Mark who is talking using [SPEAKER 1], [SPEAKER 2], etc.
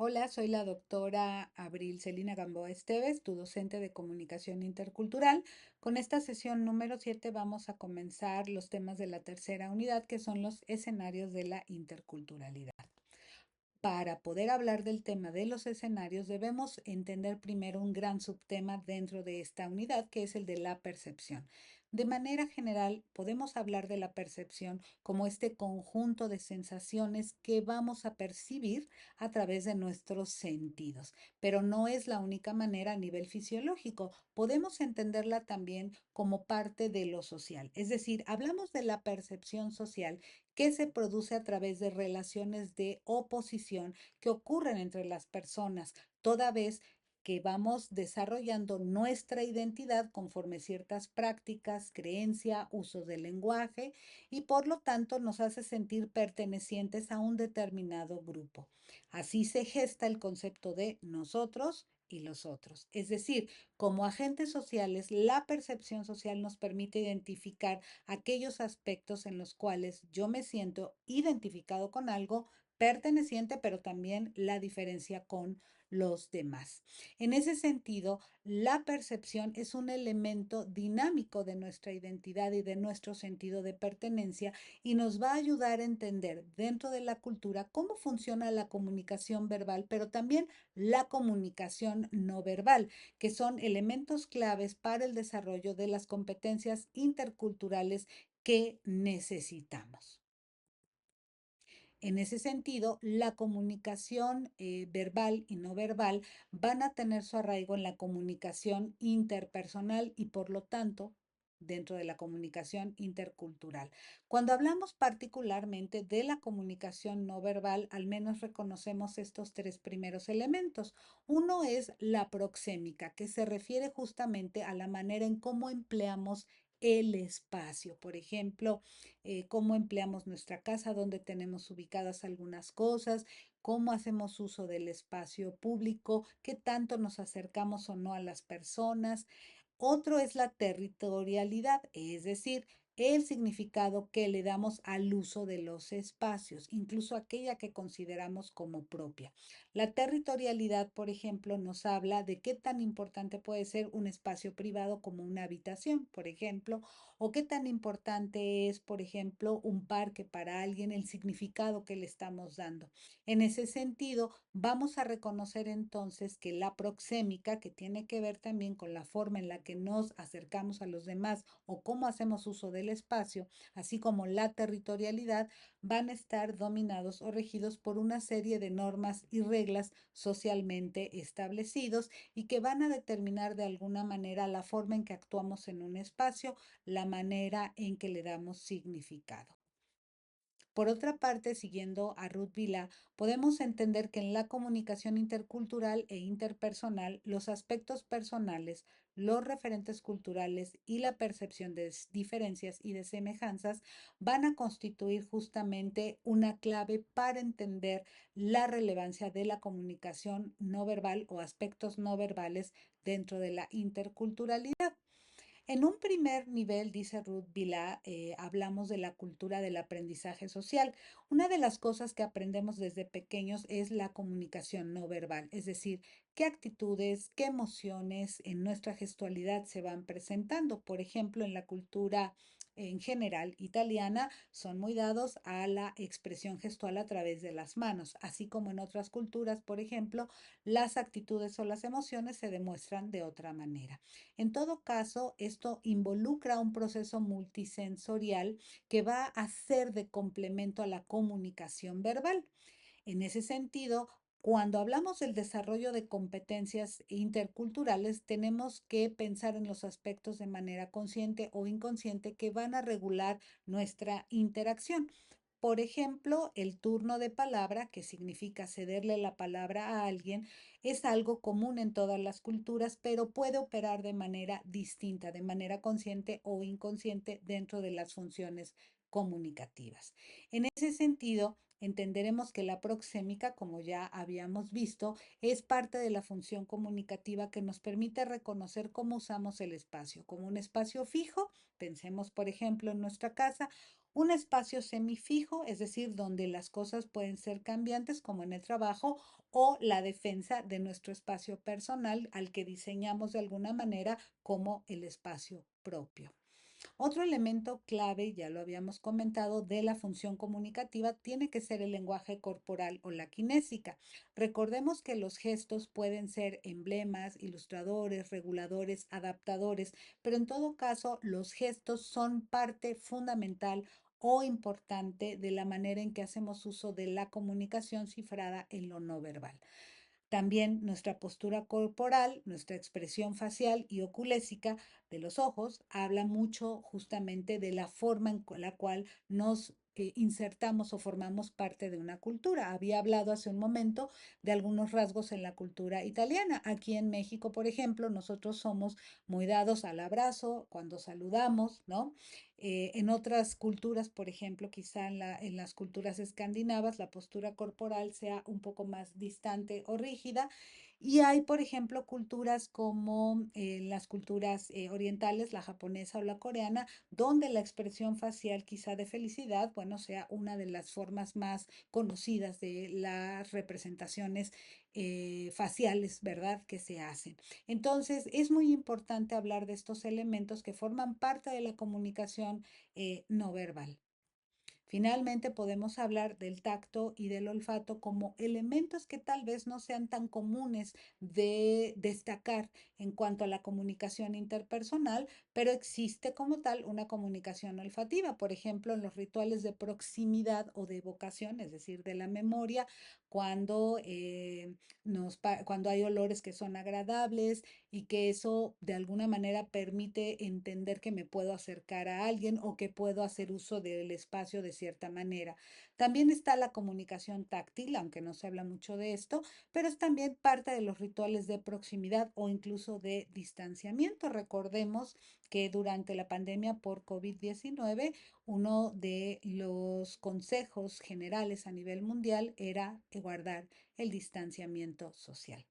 [SPEAKER 1] Hola, soy la doctora Abril Celina Gamboa Esteves, tu docente de comunicación intercultural. Con esta sesión número 7 vamos a comenzar los temas de la tercera unidad, que son los escenarios de la interculturalidad. Para poder hablar del tema de los escenarios, debemos entender primero un gran subtema dentro de esta unidad, que es el de la percepción. De manera general, podemos hablar de la percepción como este conjunto de sensaciones que vamos a percibir a través de nuestros sentidos, pero no es la única manera a nivel fisiológico. Podemos entenderla también como parte de lo social, es decir, hablamos de la percepción social que se produce a través de relaciones de oposición que ocurren entre las personas, toda vez que vamos desarrollando nuestra identidad conforme ciertas prácticas, creencia, usos del lenguaje y por lo tanto nos hace sentir pertenecientes a un determinado grupo. Así se gesta el concepto de nosotros y los otros. Es decir, como agentes sociales, la percepción social nos permite identificar aquellos aspectos en los cuales yo me siento identificado con algo, perteneciente, pero también la diferencia con los demás. En ese sentido, la percepción es un elemento dinámico de nuestra identidad y de nuestro sentido de pertenencia y nos va a ayudar a entender dentro de la cultura cómo funciona la comunicación verbal, pero también la comunicación no verbal, que son elementos claves para el desarrollo de las competencias interculturales que necesitamos. En ese sentido, la comunicación verbal y no verbal van a tener su arraigo en la comunicación interpersonal y por lo tanto dentro de la comunicación intercultural. Cuando hablamos particularmente de la comunicación no verbal, al menos reconocemos estos tres primeros elementos. Uno es la proxémica, que se refiere justamente a la manera en cómo empleamos el espacio. Por ejemplo, cómo empleamos nuestra casa, dónde tenemos ubicadas algunas cosas, cómo hacemos uso del espacio público, qué tanto nos acercamos o no a las personas. Otro es la territorialidad, es decir, el significado que le damos al uso de los espacios, incluso aquella que consideramos como propia. La territorialidad, por ejemplo, nos habla de qué tan importante puede ser un espacio privado como una habitación, por ejemplo, o qué tan importante es, por ejemplo, un parque para alguien, el significado que le estamos dando. En ese sentido, vamos a reconocer entonces que la proxémica, que tiene que ver también con la forma en la que nos acercamos a los demás o cómo hacemos uso del espacio, así como la territorialidad, van a estar dominados o regidos por una serie de normas y reglas socialmente establecidos y que van a determinar de alguna manera la forma en que actuamos en un espacio, la manera en que le damos significado. Por otra parte, siguiendo a Ruth Vila, podemos entender que en la comunicación intercultural e interpersonal, los aspectos personales, los referentes culturales y la percepción de diferencias y de semejanzas van a constituir justamente una clave para entender la relevancia de la comunicación no verbal o aspectos no verbales dentro de la interculturalidad. En un primer nivel, dice Ruth Vilá, hablamos de la cultura del aprendizaje social. Una de las cosas que aprendemos desde pequeños es la comunicación no verbal, es decir, qué actitudes, qué emociones en nuestra gestualidad se van presentando. Por ejemplo, en la cultura en general italiana son muy dados a la expresión gestual a través de las manos, así como en otras culturas, por ejemplo, las actitudes o las emociones se demuestran de otra manera. En todo caso, esto involucra un proceso multisensorial que va a ser de complemento a la comunicación verbal. En ese sentido, cuando hablamos del desarrollo de competencias interculturales, tenemos que pensar en los aspectos de manera consciente o inconsciente que van a regular nuestra interacción. Por ejemplo, el turno de palabra, que significa cederle la palabra a alguien, es algo común en todas las culturas, pero puede operar de manera distinta, de manera consciente o inconsciente dentro de las funciones comunicativas. En ese sentido, entenderemos que la proxémica, como ya habíamos visto, es parte de la función comunicativa que nos permite reconocer cómo usamos el espacio, como un espacio fijo, pensemos por ejemplo en nuestra casa, Un espacio semifijo, es decir, donde las cosas pueden ser cambiantes como en el trabajo, o la defensa de nuestro espacio personal al que diseñamos de alguna manera como el espacio propio. Otro elemento clave, ya lo habíamos comentado, de la función comunicativa tiene que ser el lenguaje corporal o la kinésica. Recordemos que los gestos pueden ser emblemas, ilustradores, reguladores, adaptadores, pero en todo caso los gestos son parte fundamental o importante de la manera en que hacemos uso de la comunicación cifrada en lo no verbal. También nuestra postura corporal, nuestra expresión facial y oculésica de los ojos habla mucho justamente de la forma en la cual nos insertamos o formamos parte de una cultura. Había hablado hace un momento de algunos rasgos en la cultura italiana. Aquí en México, por ejemplo, nosotros somos muy dados al abrazo cuando saludamos, ¿no? En otras culturas, por ejemplo, quizá en las culturas escandinavas, la postura corporal sea un poco más distante o rígida. Y hay, por ejemplo, culturas como las culturas orientales, la japonesa o la coreana, donde la expresión facial quizá de felicidad, bueno, sea una de las formas más conocidas de las representaciones faciales, ¿verdad?, que se hacen. Entonces, es muy importante hablar de estos elementos que forman parte de la comunicación no verbal. Finalmente, podemos hablar del tacto y del olfato como elementos que tal vez no sean tan comunes de destacar en cuanto a la comunicación interpersonal, pero existe como tal una comunicación olfativa. Por ejemplo, en los rituales de proximidad o de evocación, es decir, de la memoria, cuando, cuando hay olores que son agradables y que eso de alguna manera permite entender que me puedo acercar a alguien o que puedo hacer uso del espacio de cierta manera. También está la comunicación táctil, aunque no se habla mucho de esto, pero es también parte de los rituales de proximidad o incluso de distanciamiento. Recordemos que durante la pandemia por COVID-19, uno de los consejos generales a nivel mundial era guardar el distanciamiento social.